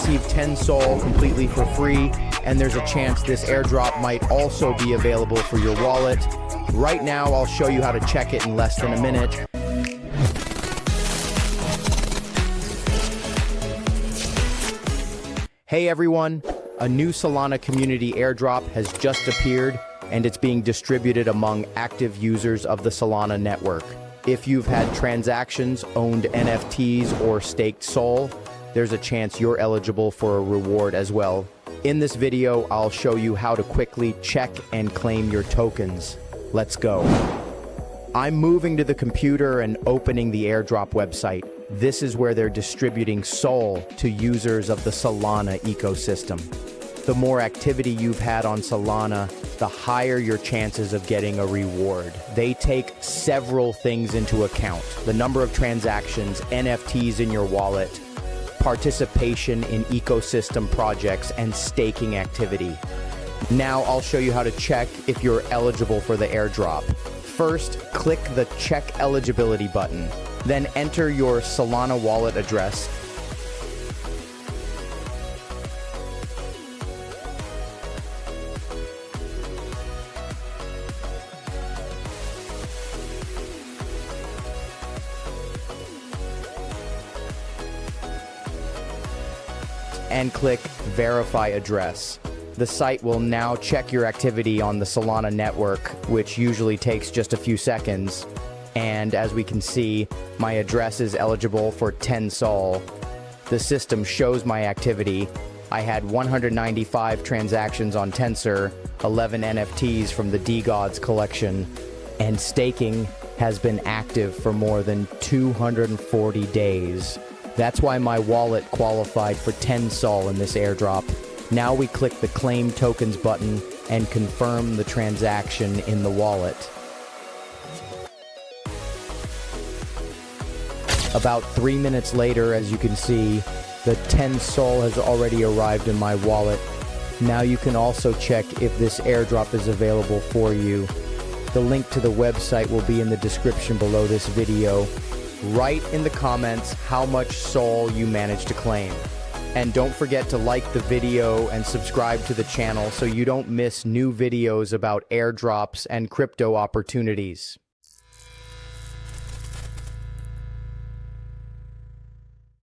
receive 10 Sol completely for free, and there's a chance this airdrop might also be available for your wallet. Right now, I'll show you how to check it in less than a minute. Hey everyone, a new Solana community airdrop has just appeared, and it's being distributed among active users of the Solana network. If you've had transactions, owned NFTs, or staked Sol, there's a chance you're eligible for a reward as well. In this video, I'll show you how to quickly check and claim your tokens. Let's go. I'm moving to the computer and opening the airdrop website. This is where they're distributing Sol to users of the Solana ecosystem. The more activity you've had on Solana, the higher your chances of getting a reward. They take several things into account: the number of transactions, NFTs in your wallet, participation in ecosystem projects, and staking activity. Now I'll show you how to check if you're eligible for the airdrop. First, click the Check Eligibility button. Then enter your Solana wallet address. And click Verify Address. The site will now check your activity on the Solana network, which usually takes just a few seconds. And as we can see, my address is eligible for 10 Sol. The system shows my activity. I had 195 transactions on Tensor, 11 NFTs from the DeGods collection, and staking has been active for more than 240 days. That's why my wallet qualified for 10 Sol in this airdrop. Now we click the Claim Tokens button and confirm the transaction in the wallet. About 3 minutes later, as you can see, the 10 Sol has already arrived in my wallet. Now you can also check if this airdrop is available for you. The link to the website will be in the description below this video. Write in the comments how much Sol you managed to claim. And don't forget to like the video and subscribe to the channel so you don't miss new videos about airdrops and crypto opportunities.